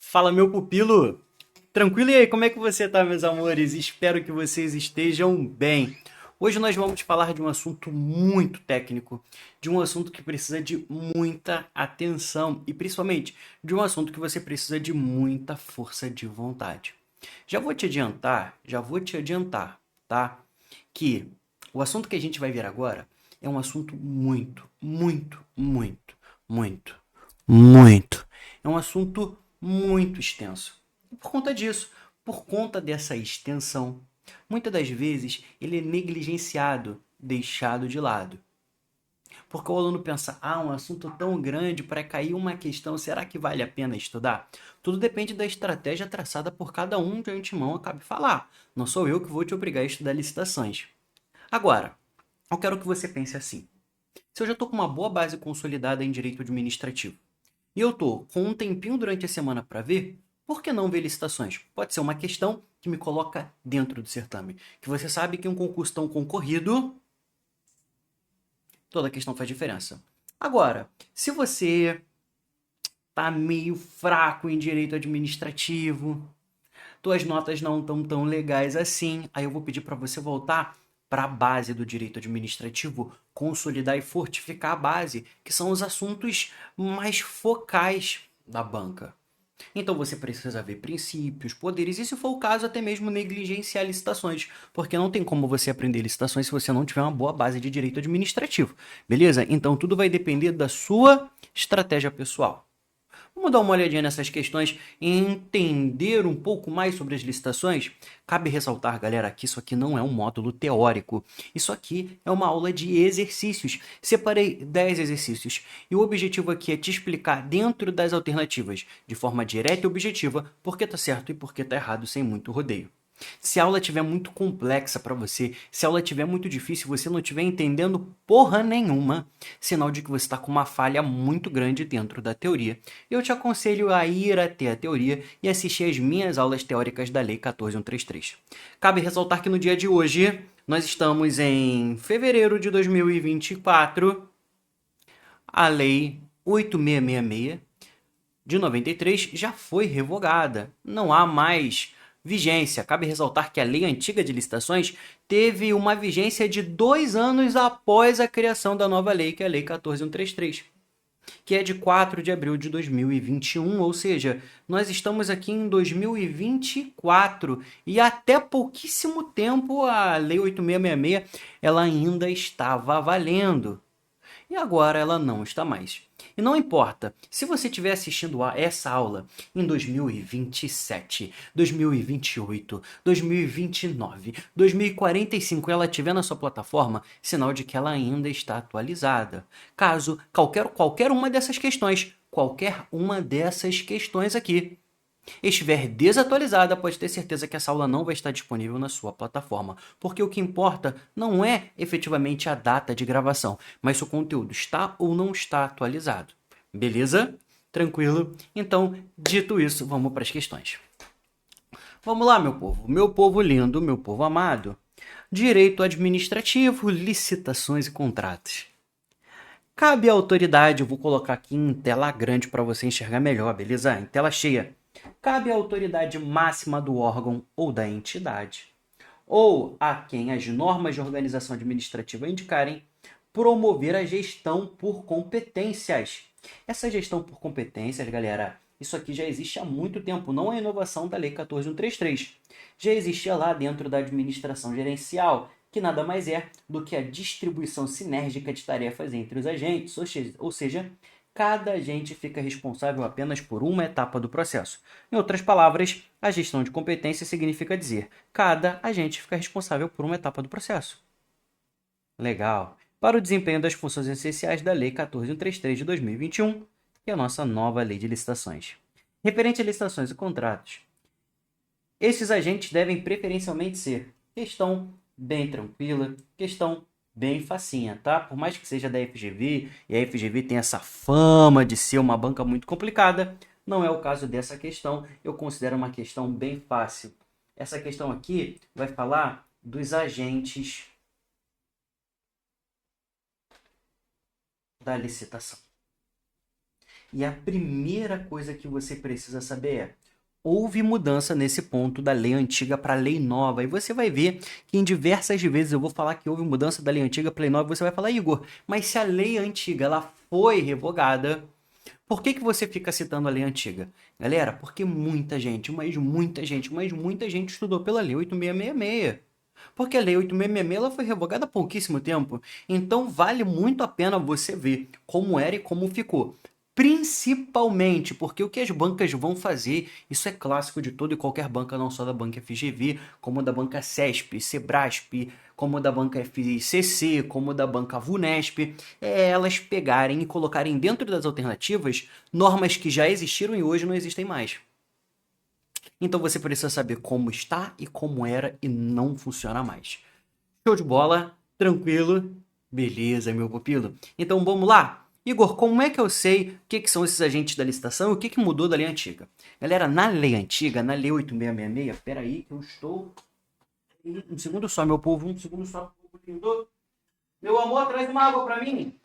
Fala, meu pupilo! Tranquilo? E aí, como é que você tá, meus amores? Espero que vocês estejam bem. Hoje nós vamos falar de um assunto muito técnico, de um assunto que precisa de muita atenção e principalmente de um assunto que você precisa de muita força de vontade. Já vou te adiantar, tá? Que o assunto que a gente vai ver agora é um assunto muito. É um assunto muito extenso. E por conta disso, por conta dessa extensão, muitas das vezes ele é negligenciado, deixado de lado. Porque o aluno pensa, um assunto tão grande para cair uma questão, será que vale a pena estudar? Tudo depende da estratégia traçada por cada um de antemão, acabe de falar. Não sou eu que vou te obrigar a estudar licitações. Agora, eu quero que você pense assim. Se eu já estou com uma boa base consolidada em direito administrativo, e eu tô com um tempinho durante a semana para ver, por que não ver licitações? Pode ser uma questão que me coloca dentro do certame. Que você sabe que em um concurso tão concorrido, toda questão faz diferença. Agora, se você tá meio fraco em direito administrativo, tuas notas não estão tão legais assim, aí eu vou pedir para você voltar para a base do direito administrativo, consolidar e fortificar a base, que são os assuntos mais focais da banca. Então você precisa ver princípios, poderes e, se for o caso, até mesmo negligenciar licitações, porque não tem como você aprender licitações se você não tiver uma boa base de direito administrativo, beleza? Então tudo vai depender da sua estratégia pessoal. Vamos dar uma olhadinha nessas questões e entender um pouco mais sobre as licitações? Cabe ressaltar, galera, que isso aqui não é um módulo teórico. Isso aqui é uma aula de exercícios. Separei 10 exercícios e o objetivo aqui é te explicar dentro das alternativas, de forma direta e objetiva, por que tá certo e por que tá errado, sem muito rodeio. Se a aula estiver muito complexa para você, se a aula estiver muito difícil, você não estiver entendendo porra nenhuma, sinal de que você está com uma falha muito grande dentro da teoria. Eu te aconselho a ir até a teoria e assistir às minhas aulas teóricas da Lei 14133. Cabe ressaltar que no dia de hoje, nós estamos em fevereiro de 2024, a Lei 8666 de 93 já foi revogada. Não há mais vigência. Cabe ressaltar que a lei antiga de licitações teve uma vigência de 2 anos após a criação da nova lei, que é a Lei 14133, que é de 4 de abril de 2021, ou seja, nós estamos aqui em 2024 e até pouquíssimo tempo a Lei 8666 ela ainda estava valendo. E agora ela não está mais. E não importa, se você estiver assistindo a essa aula em 2027, 2028, 2029, 2045 e ela estiver na sua plataforma, sinal de que ela ainda está atualizada. Caso qualquer uma dessas questões aqui estiver desatualizada, pode ter certeza que essa aula não vai estar disponível na sua plataforma, porque o que importa não é efetivamente a data de gravação, mas se o conteúdo está ou não está atualizado. Beleza? Tranquilo? Então, dito isso, vamos para as questões. Vamos lá, meu povo lindo, meu povo amado. Direito administrativo, licitações e contratos. Cabe à autoridade, eu vou colocar aqui em tela grande para você enxergar melhor, beleza? Em tela cheia. Cabe à autoridade máxima do órgão ou da entidade, ou a quem as normas de organização administrativa indicarem, promover a gestão por competências. Essa gestão por competências, galera, isso aqui já existe há muito tempo, não é inovação da Lei 14133. Já existia lá dentro da administração gerencial, que nada mais é do que a distribuição sinérgica de tarefas entre os agentes, ou seja, cada agente fica responsável apenas por uma etapa do processo. Em outras palavras, a gestão de competência significa dizer cada agente fica responsável por uma etapa do processo. Legal. Para o desempenho das funções essenciais da Lei 14133 de 2021, que é a nossa nova lei de licitações. Referente a licitações e contratos, esses agentes devem preferencialmente ser questão bem tranquila, questão bem facinha, tá? Por mais que seja da FGV, e a FGV tem essa fama de ser uma banca muito complicada, não é o caso dessa questão, eu considero uma questão bem fácil. Essa questão aqui vai falar dos agentes da licitação. E a primeira coisa que você precisa saber é: houve mudança nesse ponto da lei antiga para a lei nova. E você vai ver que em diversas vezes eu vou falar que houve mudança da lei antiga para a lei nova. Você vai falar, Igor, mas se a lei antiga ela foi revogada, por que você fica citando a lei antiga? Galera, porque muita gente estudou pela lei 8666. Porque a lei 8666 ela foi revogada há pouquíssimo tempo. Então vale muito a pena você ver como era e como ficou. Principalmente porque o que as bancas vão fazer, isso é clássico de toda e qualquer banca, não só da banca FGV, como da banca CESP, Sebrasp, como da banca FCC, como da banca VUNESP, é elas pegarem e colocarem dentro das alternativas normas que já existiram e hoje não existem mais. Então você precisa saber como está e como era e não funciona mais. Show de bola? Tranquilo? Beleza, meu pupilo. Então vamos lá? Igor, como é que eu sei o que são esses agentes da licitação e o que mudou da lei antiga? Galera, na lei antiga, na lei 8666, peraí que eu estou... Um segundo só, meu povo, um segundo só. Meu amor, traz uma água para mim.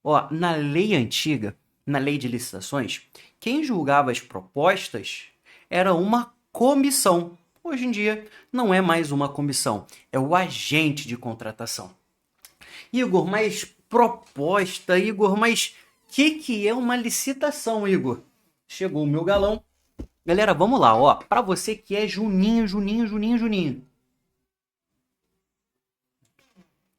Ó, na lei antiga, na lei de licitações, quem julgava as propostas era uma comissão. Hoje em dia, não é mais uma comissão, é o agente de contratação. Igor, mas proposta, Igor, mas que é uma licitação, Igor? Chegou o meu galão. Galera, vamos lá, ó. Para você que é Juninho.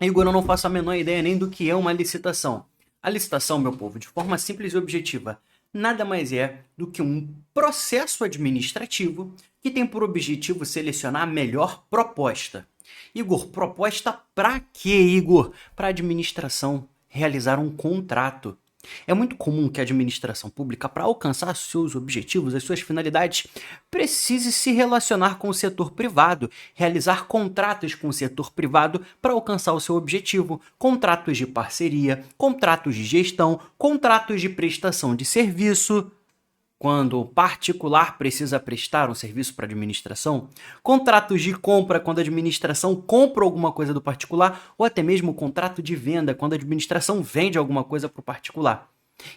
Igor, eu não faço a menor ideia nem do que é uma licitação. A licitação, meu povo, de forma simples e objetiva, nada mais é do que um processo administrativo que tem por objetivo selecionar a melhor proposta. Igor, proposta para quê, Igor? Para a administração realizar um contrato. É muito comum que a administração pública, para alcançar seus objetivos, as suas finalidades, precise se relacionar com o setor privado, realizar contratos com o setor privado para alcançar o seu objetivo, contratos de parceria, contratos de gestão, contratos de prestação de serviço, quando o particular precisa prestar um serviço para a administração, contratos de compra quando a administração compra alguma coisa do particular, ou até mesmo contrato de venda quando a administração vende alguma coisa para o particular.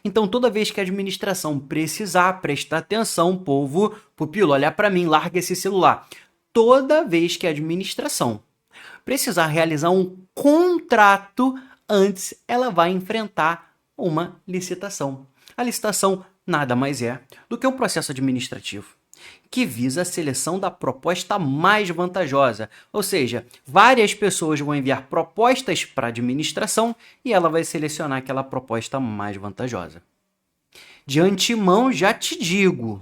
Então, toda vez que a administração precisar prestar atenção, povo, pupilo, olhar para mim, larga esse celular. Toda vez que a administração precisar realizar um contrato, antes ela vai enfrentar uma licitação. A licitação nada mais é do que um processo administrativo que visa a seleção da proposta mais vantajosa. Ou seja, várias pessoas vão enviar propostas para a administração e ela vai selecionar aquela proposta mais vantajosa. De antemão, já te digo,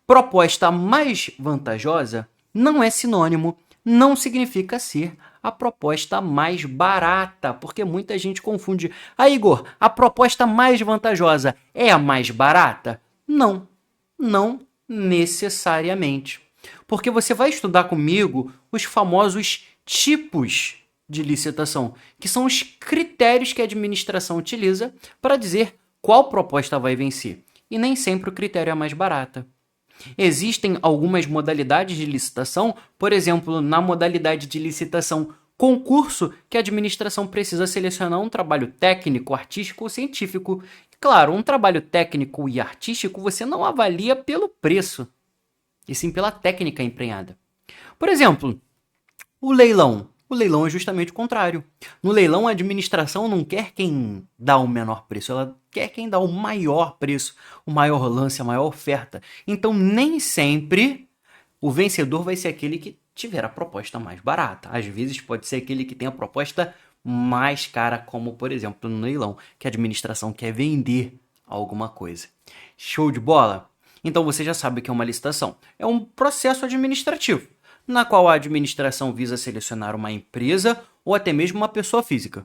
proposta mais vantajosa não é sinônimo, não significa ser a proposta mais barata, porque muita gente confunde. Ah, Igor, a proposta mais vantajosa é a mais barata? Não, não necessariamente. Porque você vai estudar comigo os famosos tipos de licitação, que são os critérios que a administração utiliza para dizer qual proposta vai vencer. E nem sempre o critério é a mais barata. Existem algumas modalidades de licitação, por exemplo, na modalidade de licitação concurso, que a administração precisa selecionar um trabalho técnico, artístico ou científico. Claro, um trabalho técnico e artístico você não avalia pelo preço, e sim pela técnica empenhada. Por exemplo, o leilão. O leilão é justamente o contrário. No leilão, a administração não quer quem dá o menor preço, ela quer quem dá o maior preço, o maior lance, a maior oferta. Então, nem sempre o vencedor vai ser aquele que tiver a proposta mais barata. Às vezes, pode ser aquele que tem a proposta mais cara, como, por exemplo, no leilão, que a administração quer vender alguma coisa. Show de bola? Então, você já sabe o que é uma licitação. É um processo administrativo na qual a administração visa selecionar uma empresa ou até mesmo uma pessoa física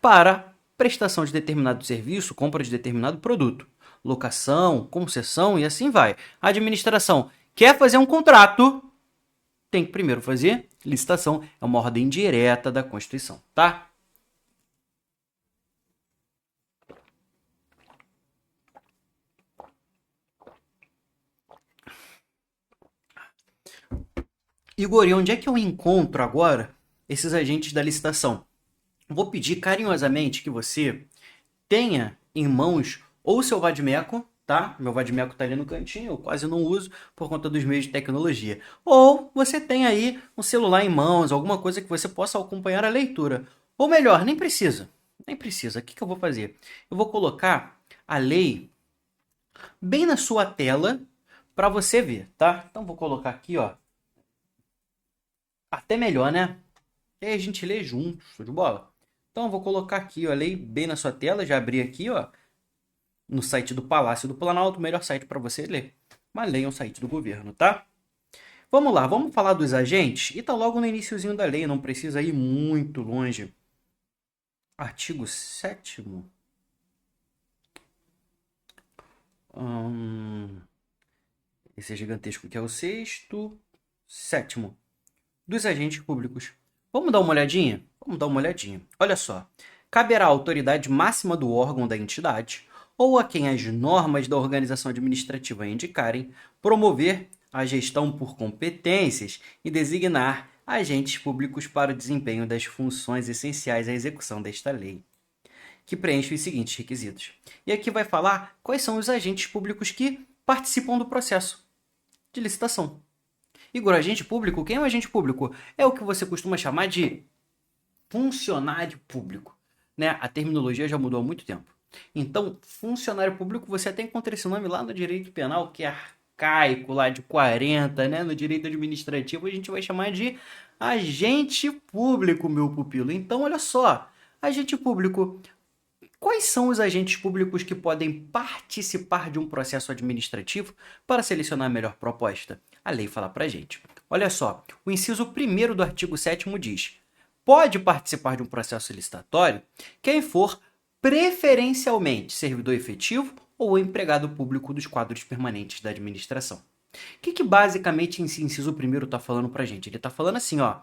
para prestação de determinado serviço, compra de determinado produto, locação, concessão e assim vai. A administração quer fazer um contrato, tem que primeiro fazer licitação, é uma ordem direta da Constituição, tá? Igor, e onde é que eu encontro agora esses agentes da licitação? Vou pedir carinhosamente que você tenha em mãos ou seu vade-mecum, tá? Meu vade-mecum tá ali no cantinho, eu quase não uso por conta dos meios de tecnologia. Ou você tem aí um celular em mãos, alguma coisa que você possa acompanhar a leitura. Ou melhor, nem precisa. Nem precisa. O que que eu vou fazer? Eu vou colocar a lei bem na sua tela para você ver, tá? Então vou colocar aqui, ó. Até melhor, né? E aí a gente lê junto, show de bola. Então eu vou colocar aqui, ó, a lei bem na sua tela, já abri aqui, ó, no site do Palácio do Planalto, o melhor site para você ler. Mas leia o site do governo, tá? Vamos lá, vamos falar dos agentes? E tá logo no iniciozinho da lei, não precisa ir muito longe. Artigo 7º. Esse é gigantesco que é o 6º. 7º. Dos agentes públicos. Vamos dar uma olhadinha? Vamos dar uma olhadinha. Olha só. Caberá à autoridade máxima do órgão da entidade, ou a quem as normas da organização administrativa indicarem, promover a gestão por competências e designar agentes públicos para o desempenho das funções essenciais à execução desta lei, que preenche os seguintes requisitos. E aqui vai falar quais são os agentes públicos que participam do processo de licitação. Igor, agente público? Quem é o agente público? É o que você costuma chamar de funcionário público, né? A terminologia já mudou há muito tempo. Então, funcionário público, você até encontra esse nome lá no direito penal, que é arcaico, lá de 40, né? No direito administrativo, a gente vai chamar de agente público, meu pupilo. Então, olha só, agente público. Quais são os agentes públicos que podem participar de um processo administrativo para selecionar a melhor proposta? A lei fala pra gente. Olha só, o inciso 1º do artigo 7º diz: pode participar de um processo licitatório quem for preferencialmente servidor efetivo ou empregado público dos quadros permanentes da administração. O que basicamente esse inciso 1º está falando pra gente? Ele está falando assim, ó.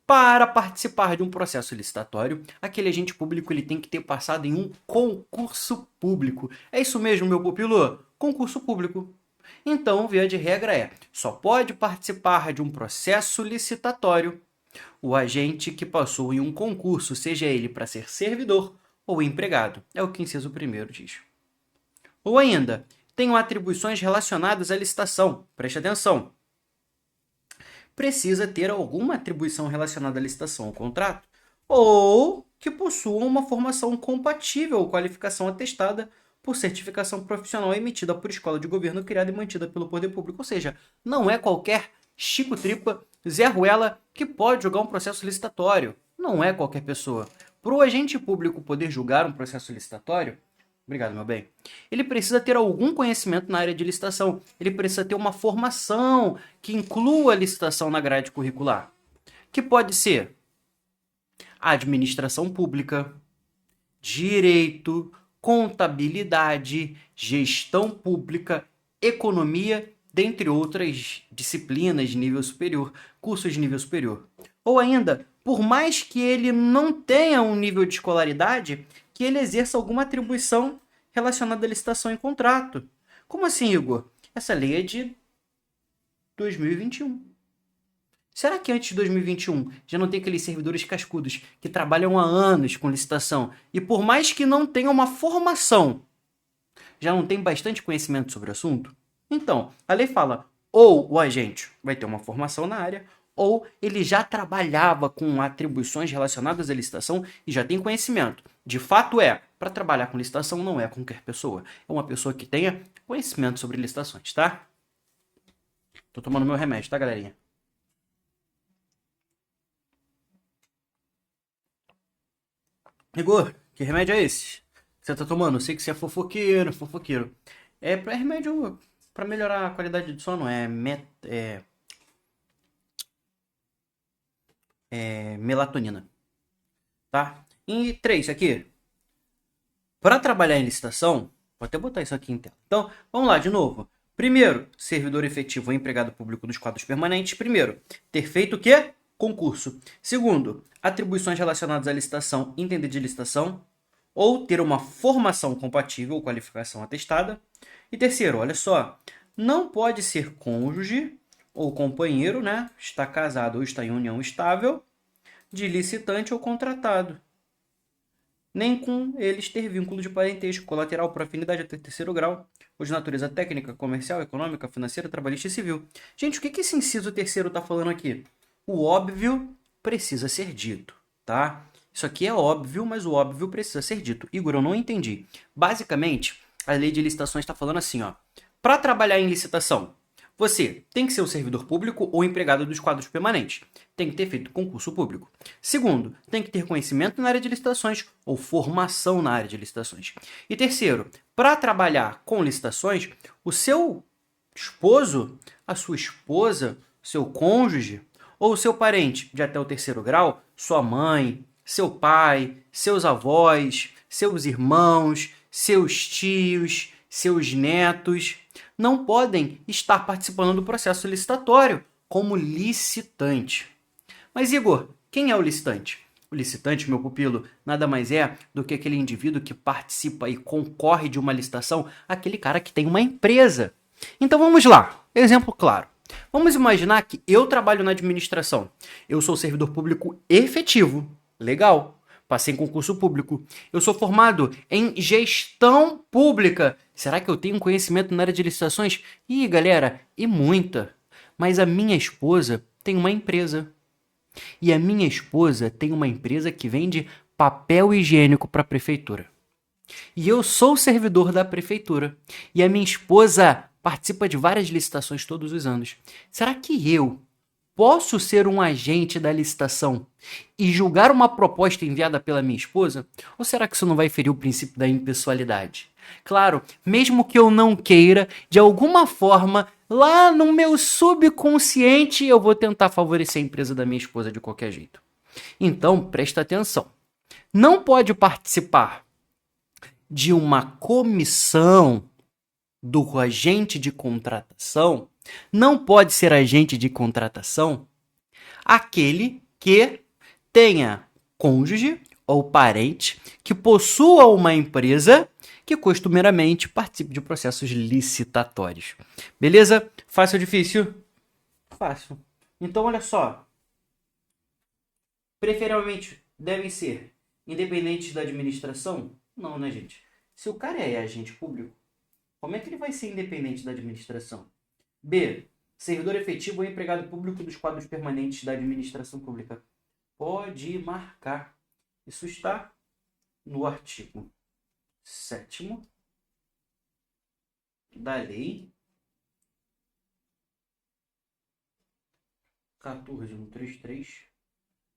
Para participar de um processo licitatório, aquele agente público ele tem que ter passado em um concurso público. É isso mesmo, meu pupilo? Concurso público. Então, via de regra é, só pode participar de um processo licitatório o agente que passou em um concurso, seja ele para ser servidor ou empregado. É o que o inciso 1º diz. Ou ainda, tenham atribuições relacionadas à licitação. Preste atenção. Precisa ter alguma atribuição relacionada à licitação ou contrato, ou que possuam uma formação compatível ou qualificação atestada por certificação profissional emitida por escola de governo criada e mantida pelo poder público. Ou seja, não é qualquer Chico Tripa, Zé Ruela que pode julgar um processo licitatório. Não é qualquer pessoa. Para o agente público poder julgar um processo licitatório, obrigado, meu bem, ele precisa ter algum conhecimento na área de licitação. Ele precisa ter uma formação que inclua a licitação na grade curricular. Que pode ser administração pública, direito, contabilidade, gestão pública, economia, dentre outras disciplinas de nível superior, cursos de nível superior. Ou ainda, por mais que ele não tenha um nível de escolaridade, que ele exerça alguma atribuição relacionada à licitação e contrato. Como assim, Igor? Essa lei é de 2021. Será que antes de 2021 já não tem aqueles servidores cascudos que trabalham há anos com licitação e por mais que não tenham uma formação, já não tem bastante conhecimento sobre o assunto? Então, a lei fala, ou o agente vai ter uma formação na área, ou ele já trabalhava com atribuições relacionadas à licitação e já tem conhecimento. De fato para trabalhar com licitação não é qualquer pessoa. É uma pessoa que tenha conhecimento sobre licitações, tá? Tô tomando meu remédio, tá, galerinha? Igor, que remédio é esse que você tá tomando? Eu sei que você é fofoqueiro, fofoqueiro. É remédio pra melhorar a qualidade do sono. É melatonina, tá? E 3 aqui. Para trabalhar em licitação, vou até botar isso aqui em tela. Então, vamos lá de novo. Primeiro, servidor efetivo ou empregado público dos quadros permanentes. Primeiro, ter feito o quê? Concurso. Segundo, atribuições relacionadas à licitação, entender de licitação, ou ter uma formação compatível ou qualificação atestada. E terceiro, olha só, não pode ser cônjuge ou companheiro, né? Está casado ou está em união estável, de licitante ou contratado. nem com eles ter vínculo de parentesco colateral por afinidade até terceiro grau, ou de natureza técnica, comercial, econômica, financeira, trabalhista e civil. Gente, o que esse inciso terceiro está falando aqui? O óbvio precisa ser dito, tá? Isso aqui é óbvio, mas o óbvio precisa ser dito. Igor, eu não entendi. Basicamente, a lei de licitações está falando assim, ó. Para trabalhar em licitação, você tem que ser um servidor público ou empregado dos quadros permanentes. Tem que ter feito concurso público. Segundo, tem que ter conhecimento na área de licitações ou formação na área de licitações. E terceiro, para trabalhar com licitações, o seu esposo, a sua esposa, seu cônjuge ou seu parente de até o terceiro grau, sua mãe, seu pai, seus avós, seus irmãos, seus tios, seus netos, não podem estar participando do processo licitatório como licitante. Mas, Igor, quem é o licitante? O licitante, meu pupilo, nada mais é do que aquele indivíduo que participa e concorre de uma licitação, aquele cara que tem uma empresa. Então vamos lá, exemplo claro. Vamos imaginar que eu trabalho na administração. Eu sou servidor público efetivo. Legal. Passei em concurso público. Eu sou formado em gestão pública. Será que eu tenho conhecimento na área de licitações? Ih, galera, e muita. Mas a minha esposa tem uma empresa. E a minha esposa tem uma empresa que vende papel higiênico para a prefeitura. E eu sou servidor da prefeitura. E a minha esposa participa de várias licitações todos os anos. Será que eu posso ser um agente da licitação e julgar uma proposta enviada pela minha esposa? Ou será que isso não vai ferir o princípio da impessoalidade? Claro, mesmo que eu não queira, de alguma forma, lá no meu subconsciente, eu vou tentar favorecer a empresa da minha esposa de qualquer jeito. Então, presta atenção. Não pode participar de uma comissão do agente de contratação, não pode ser agente de contratação aquele que tenha cônjuge ou parente que possua uma empresa que costumeiramente participe de processos licitatórios. Beleza? Fácil ou difícil? Fácil. Então, olha só. Preferivelmente devem ser independentes da administração? Não, né, gente? Se o cara é agente público, como é que ele vai ser independente da administração? B. Servidor efetivo ou empregado público dos quadros permanentes da administração pública. Pode marcar. Isso está no artigo 7º da Lei 14.133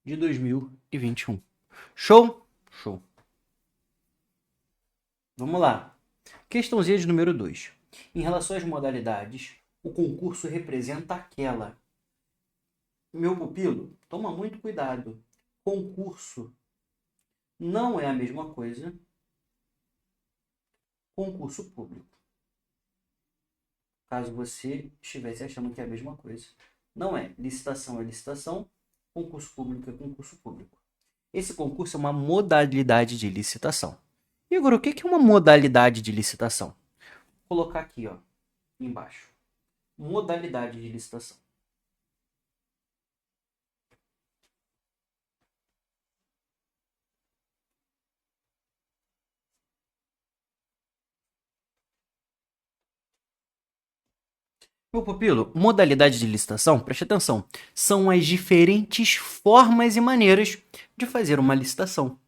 de 2021. Show? Show. Vamos lá. Questãozinha de número 2. Em relação às modalidades, o concurso representa aquela. Meu pupilo, toma muito cuidado. Concurso não é a mesma coisa. Concurso público. Caso você estivesse achando que é a mesma coisa. Não é. Licitação é licitação, concurso público é concurso público. Esse concurso é uma modalidade de licitação. Igor, o que é uma modalidade de licitação? Vou colocar aqui, ó, embaixo. Modalidade de licitação. Meu pupilo, modalidade de licitação, preste atenção, são as diferentes formas e maneiras de fazer uma licitação.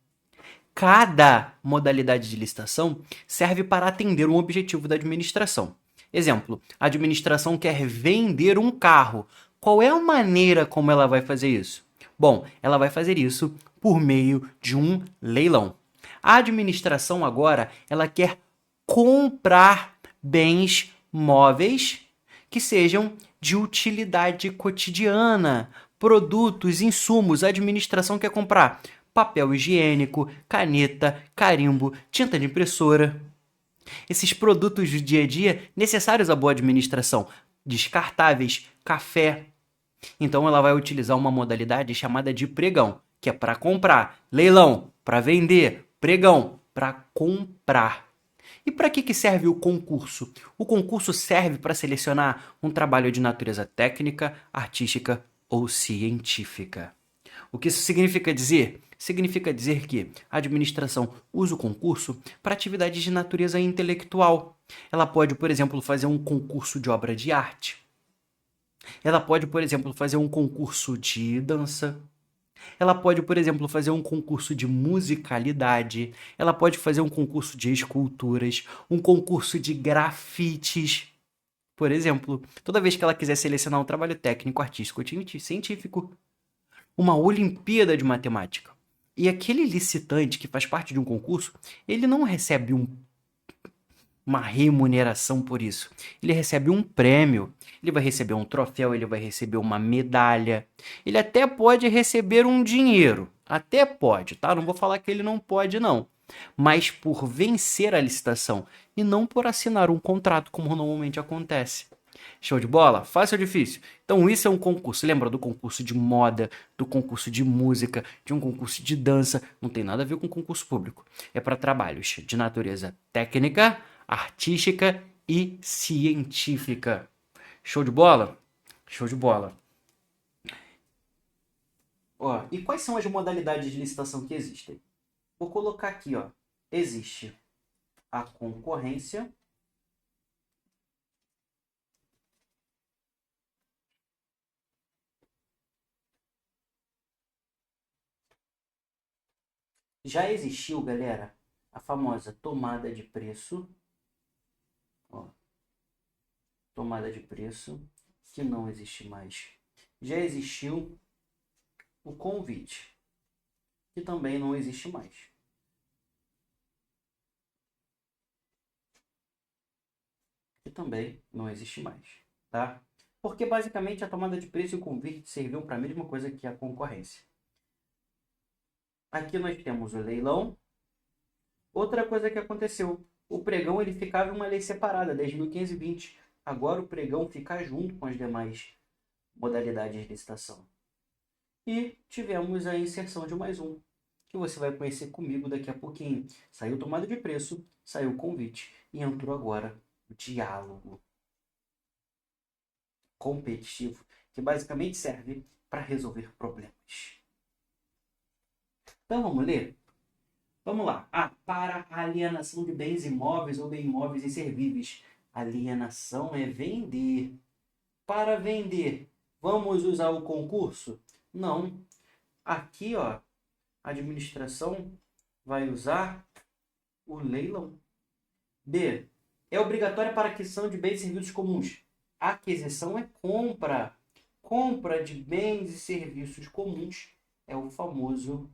Cada modalidade de licitação serve para atender um objetivo da administração. Exemplo, a administração quer vender um carro. Qual é a maneira como ela vai fazer isso? Bom, ela vai fazer isso por meio de um leilão. A administração agora, ela quer comprar bens móveis que sejam de utilidade cotidiana, produtos, insumos. A administração quer comprar papel higiênico, caneta, carimbo, tinta de impressora. Esses produtos do dia a dia necessários à boa administração, descartáveis, café. Então ela vai utilizar uma modalidade chamada de pregão, que é para comprar, leilão, para vender, pregão, para comprar. E para que serve o concurso? O concurso serve para selecionar um trabalho de natureza técnica, artística ou científica. O que isso significa dizer? significa dizer que a administração usa o concurso para atividades de natureza intelectual. Ela pode, por exemplo, fazer um concurso de obra de arte. Ela pode, por exemplo, fazer um concurso de dança. Ela pode, por exemplo, fazer um concurso de musicalidade. Ela pode fazer um concurso de esculturas, um concurso de grafites. Por exemplo, toda vez que ela quiser selecionar um trabalho técnico, artístico ou científico, uma Olimpíada de Matemática. E aquele licitante que faz parte de um concurso, ele não recebe uma remuneração por isso. Ele recebe um prêmio, ele vai receber um troféu, ele vai receber uma medalha. Ele até pode receber um dinheiro. Até pode, tá? Não vou falar que ele não pode, não. Mas por vencer a licitação e não por assinar um contrato, como normalmente acontece. Show de bola? Fácil ou difícil? Então isso é um concurso. Lembra do concurso de moda, do concurso de música, de um concurso de dança? Não tem nada a ver com concurso público. É para trabalhos de natureza técnica, artística e científica. Show de bola? Show de bola. Ó, e quais são as modalidades de licitação que existem? Vou colocar aqui, ó. Existe a concorrência. Já existiu, galera, a famosa tomada de preço. Ó, tomada de preço, que não existe mais. Já existiu o convite, que também não existe mais. Que também não existe mais, tá? Porque basicamente a tomada de preço e o convite serviam para a mesma coisa que a concorrência. Aqui nós temos o leilão. Outra coisa que aconteceu, o pregão ele ficava em uma lei separada, 10.520. Agora o pregão fica junto com as demais modalidades de licitação. E tivemos a inserção de mais um, que você vai conhecer comigo daqui a pouquinho. Saiu tomada de preço, saiu o convite e entrou agora o diálogo competitivo, que basicamente serve para resolver problemas. Então vamos ler? Vamos lá. Para a alienação de bens imóveis ou bem imóveis inservíveis. Alienação é vender. Para vender, vamos usar o concurso? Não. Aqui, ó, a administração vai usar o leilão. B. É obrigatória para aquisição de bens e serviços comuns. Aquisição é compra. Compra de bens e serviços comuns é o famoso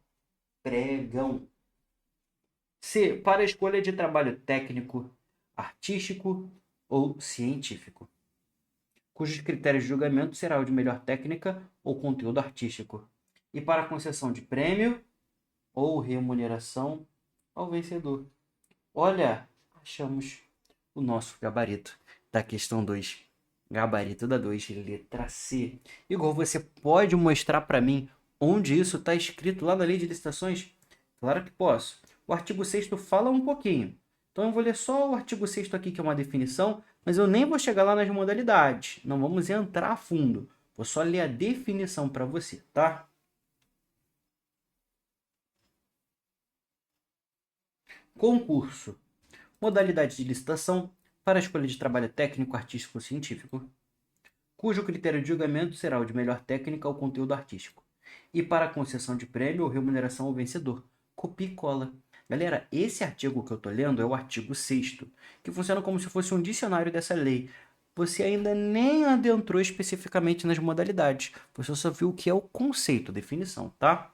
pregão. C. Para a escolha de trabalho técnico, artístico ou científico, cujos critérios de julgamento será o de melhor técnica ou conteúdo artístico, e para a concessão de prêmio ou remuneração ao vencedor. Olha, achamos o nosso gabarito da questão 2. Gabarito da 2, letra C. Igor, você pode mostrar para mim onde isso está escrito lá na lei de licitações? Claro que posso. O artigo 6º fala um pouquinho. Então eu vou ler só o artigo 6º aqui, que é uma definição, mas eu nem vou chegar lá nas modalidades. Não vamos entrar a fundo. Vou só ler a definição para você, tá? Concurso. Modalidade de licitação para a escolha de trabalho técnico, artístico ou científico, cujo critério de julgamento será o de melhor técnica ou conteúdo artístico, e para a concessão de prêmio ou remuneração ao vencedor. Copia e cola. Galera, esse artigo que eu estou lendo é o artigo 6º, que funciona como se fosse um dicionário dessa lei. Você ainda nem adentrou especificamente nas modalidades. Você só viu o que é o conceito, definição, tá?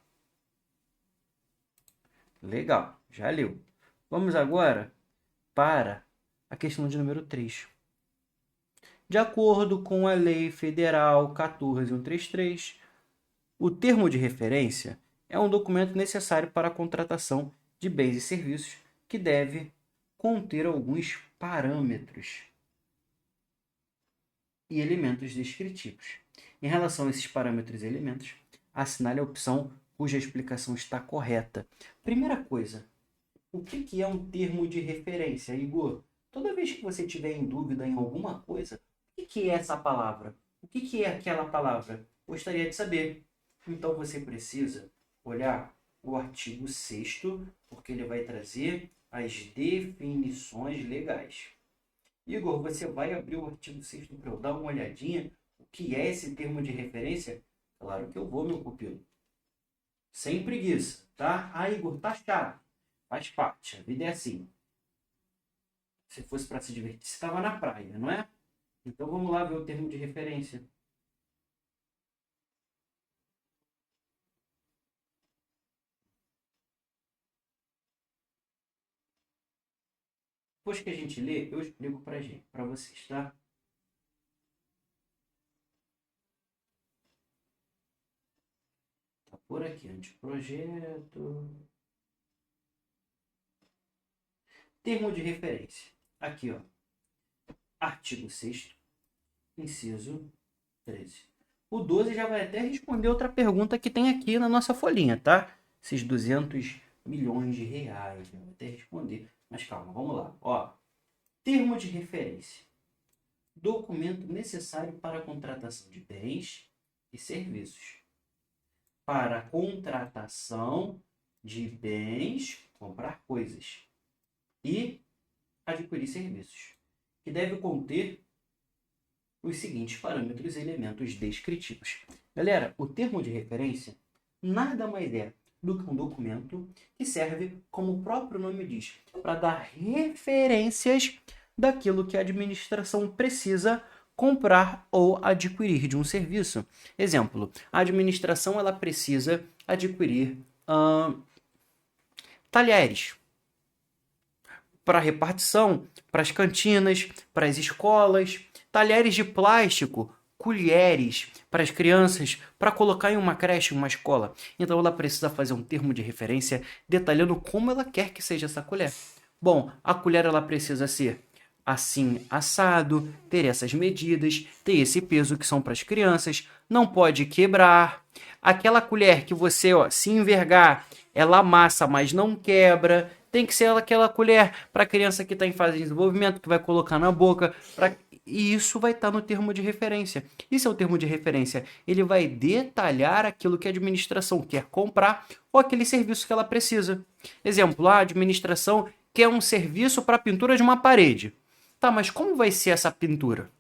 Legal, já leu. Vamos agora para a questão de número 3. De acordo com a Lei Federal 14.133, o termo de referência é um documento necessário para a contratação de bens e serviços que deve conter alguns parâmetros e elementos descritivos. Em relação a esses parâmetros e elementos, assinale a opção cuja explicação está correta. Primeira coisa, o que é um termo de referência, Igor? Toda vez que você tiver em dúvida em alguma coisa, o que é essa palavra? O que é aquela palavra? Gostaria de saber. Então você precisa olhar o artigo 6º, porque ele vai trazer as definições legais. Igor, você vai abrir o artigo 6º para eu dar uma olhadinha? O que é esse termo de referência? Claro que eu vou, meu pupilo. Sem preguiça, tá? Ah, Igor, tá chato. Faz parte, a vida é assim. Se fosse para se divertir, você estava na praia, não é? Então vamos lá ver o termo de referência. Depois que a gente lê, eu explico para vocês, tá? Tá por aqui, anteprojeto. Termo de referência. Aqui, ó. Artigo 6º, inciso 13. O 12 já vai até responder outra pergunta que tem aqui na nossa folhinha, tá? Esses 200 milhões de reais, já vai até responder. Mas calma, vamos lá. Ó, termo de referência. Documento necessário para a contratação de bens e serviços. Para a contratação de bens, comprar coisas. E adquirir serviços. Que deve conter os seguintes parâmetros e elementos descritivos. Galera, o termo de referência nada mais é do que um documento que serve, como o próprio nome diz, para dar referências daquilo que a administração precisa comprar ou adquirir de um serviço. Exemplo, a administração ela precisa adquirir talheres para repartição, para as cantinas, para as escolas, talheres de plástico, colheres para as crianças, para colocar em uma creche, em uma escola. Então ela precisa fazer um termo de referência detalhando como ela quer que seja essa colher. Bom, a colher ela precisa ser assim, assado, ter essas medidas, ter esse peso que são para as crianças, não pode quebrar. Aquela colher que você, se envergar, ela amassa, mas não quebra. Tem que ser aquela colher para a criança que está em fase de desenvolvimento, que vai colocar na boca. E isso vai estar no termo de referência. Isso é o termo de referência. Ele vai detalhar aquilo que a administração quer comprar ou aquele serviço que ela precisa. Exemplo, a administração quer um serviço para a pintura de uma parede. Tá, mas como vai ser essa pintura?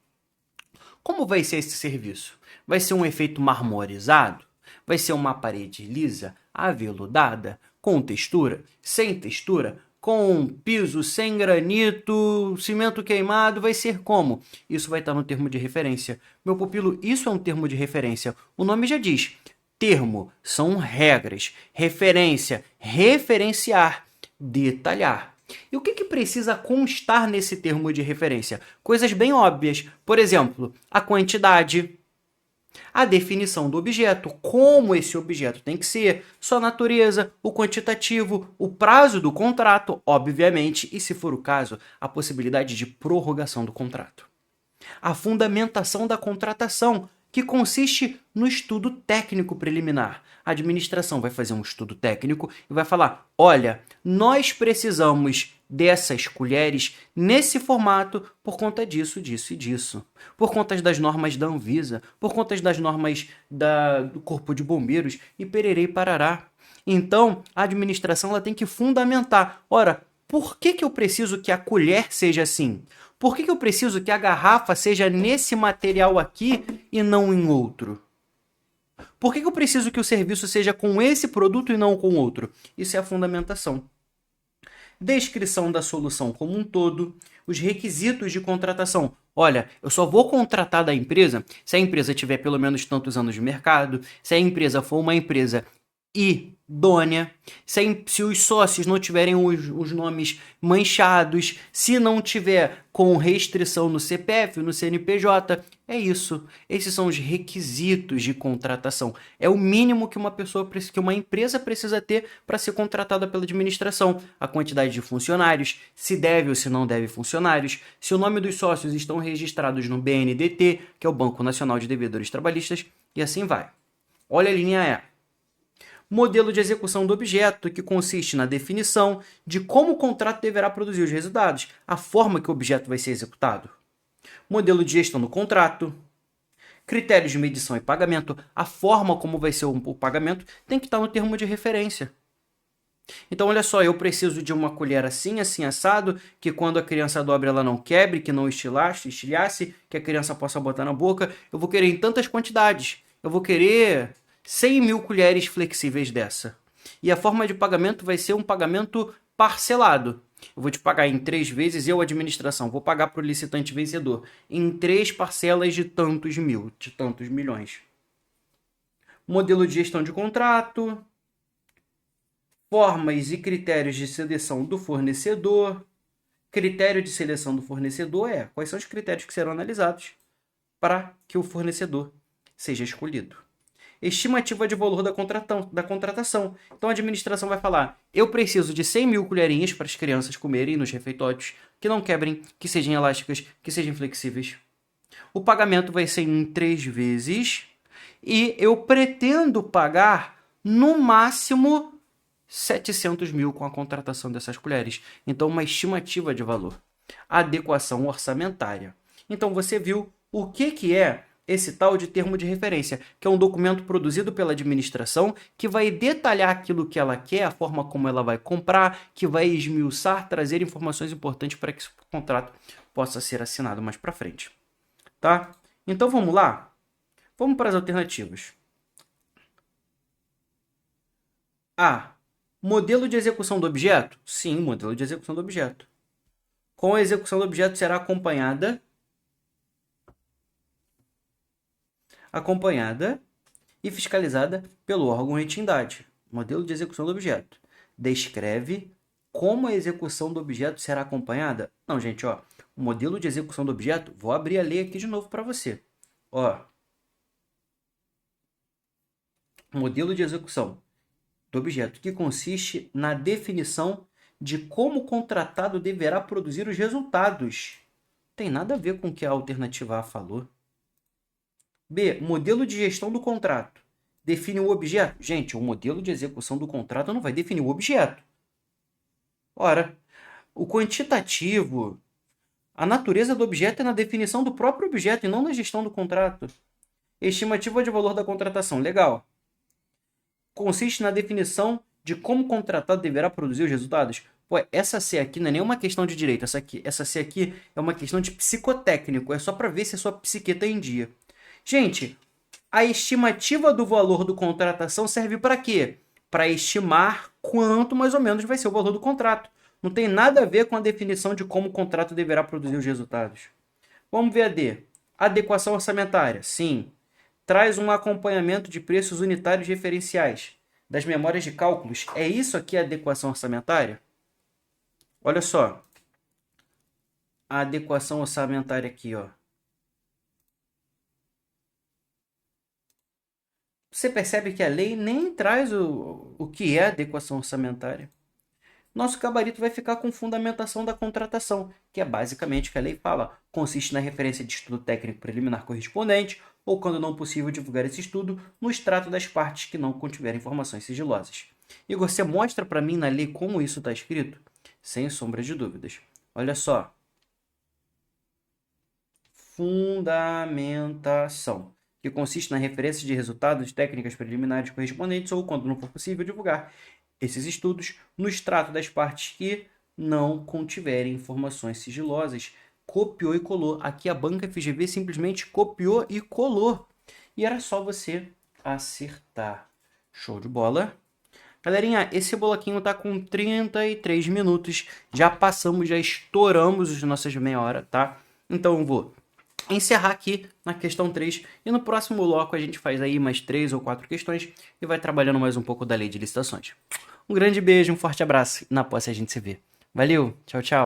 Como vai ser esse serviço? Vai ser um efeito marmorizado? Vai ser uma parede lisa, aveludada, com textura, sem textura, com piso, sem granito, cimento queimado? Vai ser como? Isso vai estar no termo de referência. Meu pupilo, isso é um termo de referência. O nome já diz. Termo são regras, referência, referenciar, detalhar. E o que precisa constar nesse termo de referência? Coisas bem óbvias. Por exemplo, a quantidade, a definição do objeto, como esse objeto tem que ser, sua natureza, o quantitativo, o prazo do contrato, obviamente, e se for o caso, a possibilidade de prorrogação do contrato. A fundamentação da contratação, que consiste no estudo técnico preliminar. A administração vai fazer um estudo técnico e vai falar: olha, nós precisamos dessas colheres nesse formato por conta disso, disso e disso. Por conta das normas da Anvisa, por conta das normas do Corpo de Bombeiros e pererei parará. Então, a administração ela tem que fundamentar. Ora, por que eu preciso que a colher seja assim? Por que eu preciso que a garrafa seja nesse material aqui e não em outro? Por que eu preciso que o serviço seja com esse produto e não com outro? Isso é a fundamentação. Descrição da solução como um todo, os requisitos de contratação. Olha, eu só vou contratar da empresa se a empresa tiver pelo menos tantos anos de mercado, se a empresa for uma empresa idônea, se os sócios não tiverem os nomes manchados, se não tiver com restrição no CPF, no CNPJ, é isso. Esses são os requisitos de contratação. É o mínimo que uma empresa precisa ter para ser contratada pela administração. A quantidade de funcionários, se deve ou se não deve funcionários, se o nome dos sócios estão registrados no BNDT, que é o Banco Nacional de Devedores Trabalhistas, e assim vai. Olha a linha E. Modelo de execução do objeto, que consiste na definição de como o contrato deverá produzir os resultados, a forma que o objeto vai ser executado. Modelo de gestão do contrato. Critérios de medição e pagamento, a forma como vai ser o pagamento tem que estar no termo de referência. Então, olha só, eu preciso de uma colher assim, assim, assado, que quando a criança dobra ela não quebre, que não estilhasse, que a criança possa botar na boca. Eu vou querer em tantas quantidades. Eu vou querer 100.000 colheres flexíveis dessa. E a forma de pagamento vai ser um pagamento parcelado. Eu vou te pagar em 3 vezes, eu, administração, vou pagar para o licitante vencedor em 3 parcelas de tantos mil, de tantos milhões. Modelo de gestão de contrato, formas e critérios de seleção do fornecedor. Critério de seleção do fornecedor é quais são os critérios que serão analisados para que o fornecedor seja escolhido. Estimativa de valor da contratação. Então a administração vai falar: eu preciso de 100.000 colherinhas para as crianças comerem nos refeitórios, que não quebrem, que sejam elásticas, que sejam flexíveis. O pagamento vai ser em 3 vezes e eu pretendo pagar no máximo 700.000 com a contratação dessas colheres. Então, uma estimativa de valor. Adequação orçamentária. Então, você viu o que é esse tal de termo de referência, que é um documento produzido pela administração que vai detalhar aquilo que ela quer, a forma como ela vai comprar, que vai esmiuçar, trazer informações importantes para que esse contrato possa ser assinado mais para frente. Tá? Então, vamos lá? Vamos para as alternativas. A. Modelo de execução do objeto? Sim, modelo de execução do objeto. Com a execução do objeto será acompanhada e fiscalizada pelo órgão entidade. Modelo de execução do objeto. Descreve como a execução do objeto será acompanhada? Não, gente, ó. O modelo de execução do objeto, vou abrir a lei aqui de novo para você. Ó. Modelo de execução do objeto, que consiste na definição de como o contratado deverá produzir os resultados. Tem nada a ver com o que a alternativa A falou. B. Modelo de gestão do contrato. Define o objeto. Gente, o modelo de execução do contrato não vai definir o objeto. Ora, o quantitativo, a natureza do objeto é na definição do próprio objeto e não na gestão do contrato. Estimativa de valor da contratação. Legal. Consiste na definição de como o contratado deverá produzir os resultados. Pô, essa C aqui não é nenhuma questão de direito. Essa C aqui é uma questão de psicotécnico. É só para ver se a sua psique está em dia. Gente, a estimativa do valor do contratação serve para quê? Para estimar quanto mais ou menos vai ser o valor do contrato. Não tem nada a ver com a definição de como o contrato deverá produzir os resultados. Vamos ver a D. Adequação orçamentária. Sim. Traz um acompanhamento de preços unitários referenciais das memórias de cálculos. É isso aqui a adequação orçamentária? Olha só. A adequação orçamentária aqui, ó. Você percebe que a lei nem traz o que é adequação orçamentária. Nosso gabarito vai ficar com fundamentação da contratação, que é basicamente o que a lei fala. Consiste na referência de estudo técnico preliminar correspondente, ou, quando não possível, divulgar esse estudo no extrato das partes que não contiverem informações sigilosas. Igor, você mostra para mim na lei como isso está escrito? Sem sombra de dúvidas. Olha só. Fundamentação, que consiste na referência de resultados de técnicas preliminares correspondentes ou, quando não for possível, divulgar esses estudos no extrato das partes que não contiverem informações sigilosas. Copiou e colou. Aqui a banca FGV simplesmente copiou e colou. E era só você acertar. Show de bola. Galerinha, esse bloquinho tá com 33 minutos. Já passamos, já estouramos as nossas meia hora, tá? Então eu vou encerrar aqui na questão 3 e no próximo bloco a gente faz aí mais 3 ou 4 questões e vai trabalhando mais um pouco da lei de licitações. Um grande beijo, um forte abraço e na posse a gente se vê. Valeu, tchau, tchau.